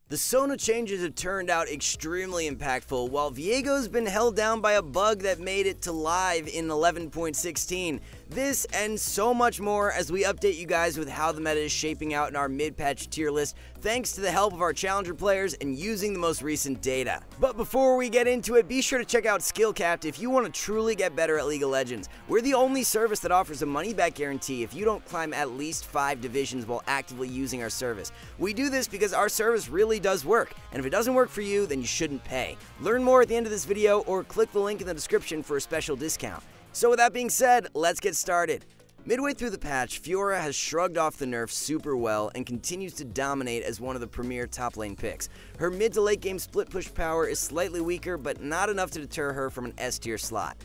The Sona changes have turned out extremely impactful, while Viego's been held down by a bug that made it to live in 11.16. This and so much more as we update you guys with how the meta is shaping out in our mid-patch tier list, thanks to the help of our challenger players and using the most recent data. But before we get into it, be sure to check out SkillCapped if you want to truly get better at League of Legends. We're the only service that offers a money-back guarantee if you don't climb at least 5 divisions while actively using our service. We do this because our service really does work, and if it doesn't work for you, then you shouldn't pay. Learn more at the end of this video or click the link in the description for a special discount. So with that being said, let's get started. Midway through the patch, Fiora has shrugged off the nerf super well and continues to dominate as one of the premier top lane picks. Her mid to late game split push power is slightly weaker, but not enough to deter her from an S tier slot.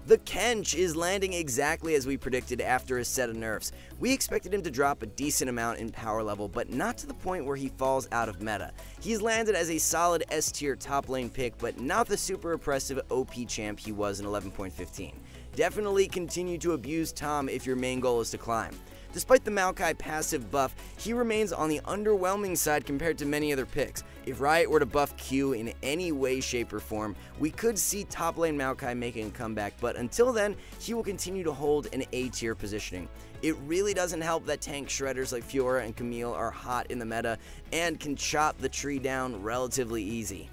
The Kench is landing exactly as we predicted after a set of nerfs. We expected him to drop a decent amount in power level, but not to the point where he falls out of meta. He's landed as a solid S tier top lane pick, but not the super oppressive OP champ he was in 11.15. Definitely continue to abuse Tom if your main goal is to climb. Despite the Maokai passive buff, he remains on the underwhelming side compared to many other picks. If Riot were to buff Q in any way, shape, or form, we could see top lane Maokai making a comeback, but until then, he will continue to hold an A tier positioning. It really doesn't help that tank shredders like Fiora and Camille are hot in the meta and can chop the tree down relatively easy.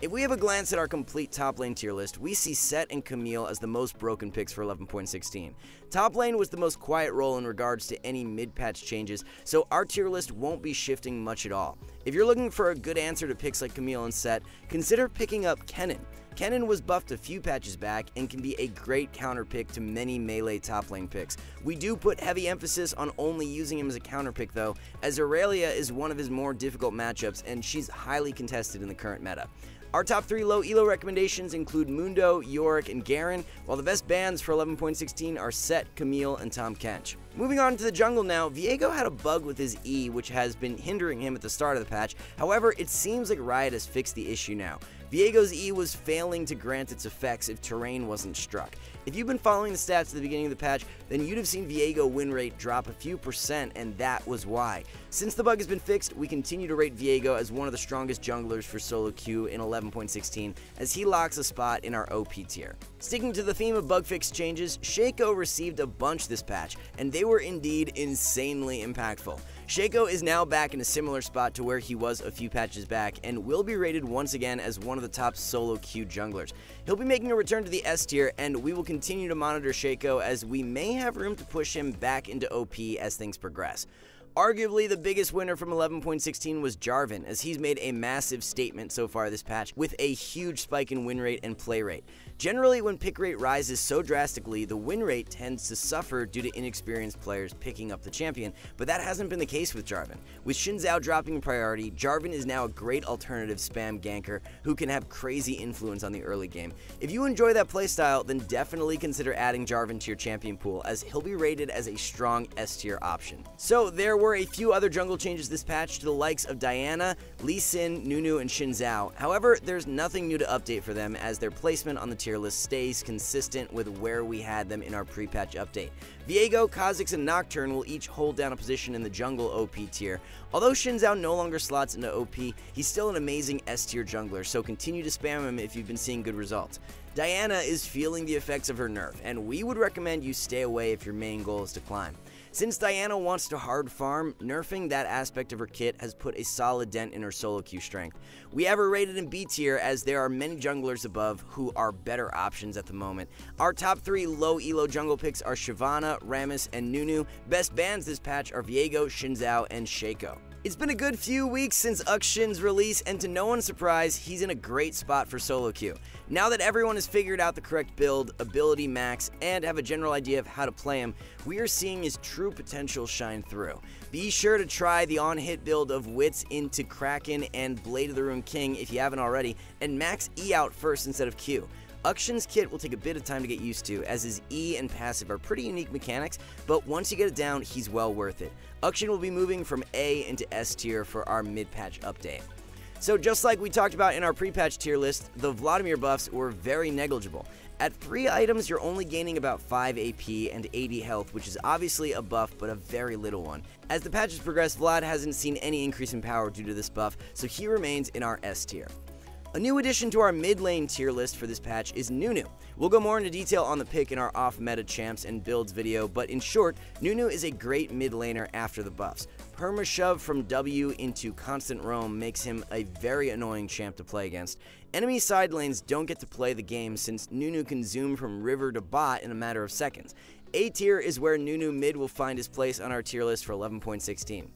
If we have a glance at our complete top lane tier list, we see Sett and Camille as the most broken picks for 11.16. Top lane was the most quiet role in regards to any mid-patch changes, so our tier list won't be shifting much at all. If you're looking for a good answer to picks like Camille and Sett, consider picking up Kennen. Kennen was buffed a few patches back and can be a great counter pick to many melee top lane picks. We do put heavy emphasis on only using him as a counter pick though, as Aurelia is one of his more difficult matchups and she's highly contested in the current meta. Our top 3 low elo recommendations include Mundo, Yorick, and Garen, while the best bans for 11.16 are Sett, Camille, and Tahm Kench. Moving on to the jungle now, Viego had a bug with his E which has been hindering him at the start of the patch, however it seems like Riot has fixed the issue now. Viego's E was failing to grant its effects if terrain wasn't struck. If you've been following the stats at the beginning of the patch, then you'd have seen Viego win rate drop a few percent, and that was why. Since the bug has been fixed, we continue to rate Viego as one of the strongest junglers for solo queue in 11.16, as he locks a spot in our OP tier. Sticking to the theme of bug fix changes, Shaco received a bunch this patch, and they were indeed insanely impactful. Shaco is now back in a similar spot to where he was a few patches back and will be rated once again as one of the top solo queue junglers. He'll be making a return to the S tier, and we will continue to monitor Shaco as we may have room to push him back into OP as things progress. Arguably, the biggest winner from 11.16 was Jarvan, as he's made a massive statement so far this patch with a huge spike in win rate and play rate. Generally, when pick rate rises so drastically, the win rate tends to suffer due to inexperienced players picking up the champion, but that hasn't been the case with Jarvan. With Xin Zhao dropping in priority, Jarvan is now a great alternative spam ganker who can have crazy influence on the early game. If you enjoy that playstyle, then definitely consider adding Jarvan to your champion pool, as he'll be rated as a strong S tier option. So there were a few other jungle changes this patch to the likes of Diana, Lee Sin, Nunu, and Xin Zhao. However, there's nothing new to update for them as their placement on the tier list stays consistent with where we had them in our pre-patch update. Viego, Kha'Zix, and Nocturne will each hold down a position in the jungle OP tier. Although Xin Zhao no longer slots into OP, he's still an amazing S tier jungler, so continue to spam him if you've been seeing good results. Diana is feeling the effects of her nerf, and we would recommend you stay away if your main goal is to climb. Since Diana wants to hard farm, nerfing that aspect of her kit has put a solid dent in her solo queue strength. We have her rated in B tier as there are many junglers above who are better options at the moment. Our top 3 low elo jungle picks are Shyvana, Rammus, and Nunu. Best bans this patch are Viego, Xin Zhao, and Shaco. It's been a good few weeks since Uxin's release, and to no one's surprise, he's in a great spot for solo queue. Now that everyone has figured out the correct build, ability max, and have a general idea of how to play him, we are seeing his true potential shine through. Be sure to try the on-hit build of Wits into Kraken and Blade of the Rune King if you haven't already, and max E out first instead of Q. Uxin's kit will take a bit of time to get used to, as his E and passive are pretty unique mechanics, but once you get it down, he's well worth it. Uxin will be moving from A into S tier for our mid-patch update. So just like we talked about in our pre-patch tier list, the Vladimir buffs were very negligible. At 3 items, you're only gaining about 5 AP and 80 health, which is obviously a buff, but a very little one. As the patches progress, Vlad hasn't seen any increase in power due to this buff, so he remains in our S tier. A new addition to our mid lane tier list for this patch is Nunu. We'll go more into detail on the pick in our off-meta champs and builds video, but in short, Nunu is a great mid laner after the buffs. Perma shove from W into constant roam makes him a very annoying champ to play against. Enemy side lanes don't get to play the game since Nunu can zoom from river to bot in a matter of seconds. A tier is where Nunu mid will find his place on our tier list for 11.16.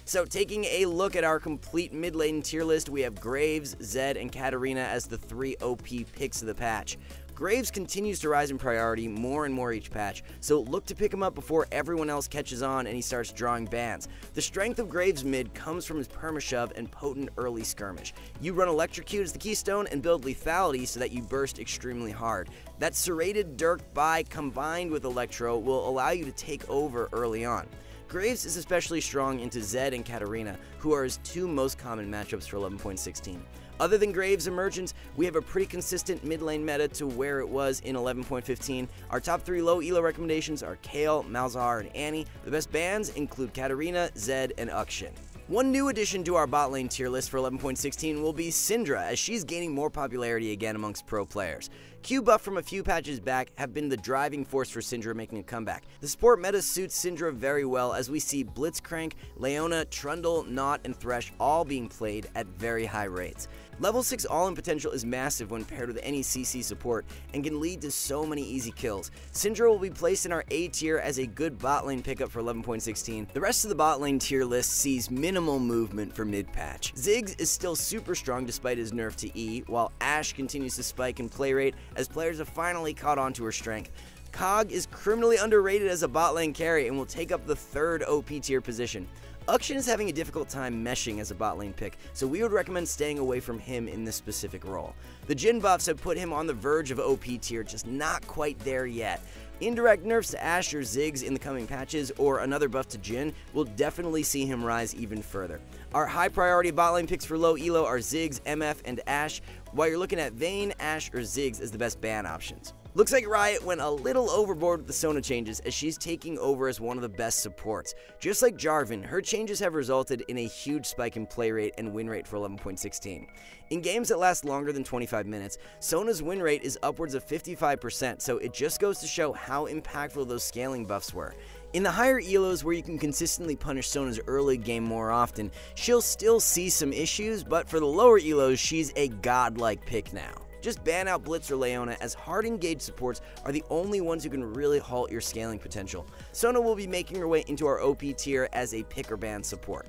So taking a look at our complete mid lane tier list, we have Graves, Zed, and Katarina as the 3 OP picks of the patch. Graves continues to rise in priority more and more each patch, so look to pick him up before everyone else catches on and he starts drawing bans. The strength of Graves mid comes from his perma-shove and potent early skirmish. You run Electrocute as the keystone and build lethality so that you burst extremely hard. That serrated Dirk buy combined with Electro will allow you to take over early on. Graves is especially strong into Zed and Katarina, who are his 2 most common matchups for 11.16. Other than Graves' emergence, we have a pretty consistent mid lane meta to where it was in 11.15. Our top 3 low elo recommendations are Kayle, Malzahar, and Annie. The best bans include Katarina, Zed, and Uxin. One new addition to our bot lane tier list for 11.16 will be Syndra, as she's gaining more popularity again amongst pro players. Q buff from a few patches back have been the driving force for Syndra making a comeback. The support meta suits Syndra very well as we see Blitzcrank, Leona, Trundle, Knot, and Thresh all being played at very high rates. Level 6 all-in potential is massive when paired with any CC support and can lead to so many easy kills. Syndra will be placed in our A tier as a good bot lane pickup for 11.16. The rest of the bot lane tier list sees minimal movement for mid-patch. Ziggs is still super strong despite his nerf to E, while Ashe continues to spike in play rate as players have finally caught on to her strength. Kog is criminally underrated as a bot lane carry and will take up the 3rd OP tier position. Uxin is having a difficult time meshing as a bot lane pick, so we would recommend staying away from him in this specific role. The Jhin buffs have put him on the verge of OP tier, just not quite there yet. Indirect nerfs to Ashe or Ziggs in the coming patches, or another buff to Jhin, will definitely see him rise even further. Our high priority bot lane picks for low elo are Ziggs, MF, and Ashe, while you're looking at Vayne, Ashe, or Ziggs as the best ban options. Looks like Riot went a little overboard with the Sona changes as she's taking over as one of the best supports. Just like Jarvan, her changes have resulted in a huge spike in play rate and win rate for 11.16. In games that last longer than 25 minutes, Sona's win rate is upwards of 55%, so it just goes to show how impactful those scaling buffs were. In the higher elos where you can consistently punish Sona's early game more often, she'll still see some issues, but for the lower elos, she's a godlike pick now. Just ban out Blitz or Leona, as hard engaged supports are the only ones who can really halt your scaling potential. Sona will be making her way into our OP tier as a pick or ban support.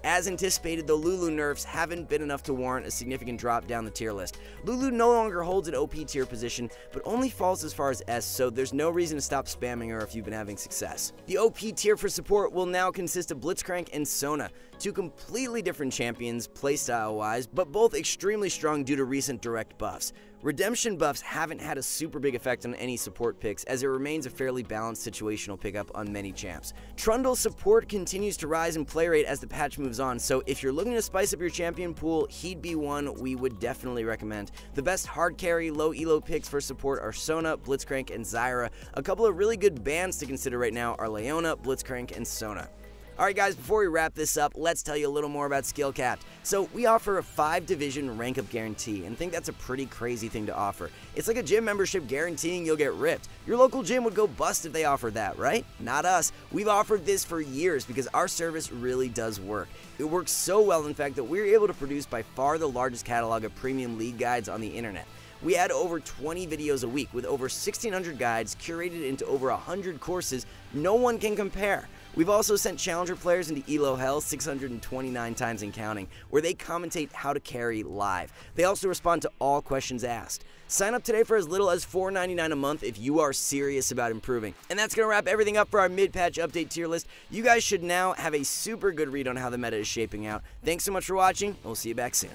As anticipated, the Lulu nerfs haven't been enough to warrant a significant drop down the tier list. Lulu no longer holds an OP tier position, but only falls as far as S, so there's no reason to stop spamming her if you've been having success. The OP tier for support will now consist of Blitzcrank and Sona, 2 completely different champions playstyle-wise, but both extremely strong due to recent direct buffs. Redemption buffs haven't had a super big effect on any support picks, as it remains a fairly balanced situational pickup on many champs. Trundle's support continues to rise in play rate as the patch moves on, so if you're looking to spice up your champion pool, he'd be one we would definitely recommend. The best hard carry, low elo picks for support are Sona, Blitzcrank, and Zyra. A couple of really good bans to consider right now are Leona, Blitzcrank, and Sona. Alright guys, before we wrap this up, let's tell you a little more about SkillCapped. So we offer a 5-division rank up guarantee, and think that's a pretty crazy thing to offer. It's like a gym membership guaranteeing you'll get ripped. Your local gym would go bust if they offered that, right? Not us. We've offered this for years because our service really does work. It works so well, in fact, that we're able to produce by far the largest catalog of premium league guides on the internet. We add over 20 videos a week with over 1,600 guides curated into over 100 courses. No one can compare. We've also sent challenger players into ELO Hell 629 times and counting, where they commentate how to carry live. They also respond to all questions asked. Sign up today for as little as $4.99 a month if you are serious about improving. And that's going to wrap everything up for our mid-patch update tier list. You guys should now have a super good read on how the meta is shaping out. Thanks so much for watching, and we'll see you back soon.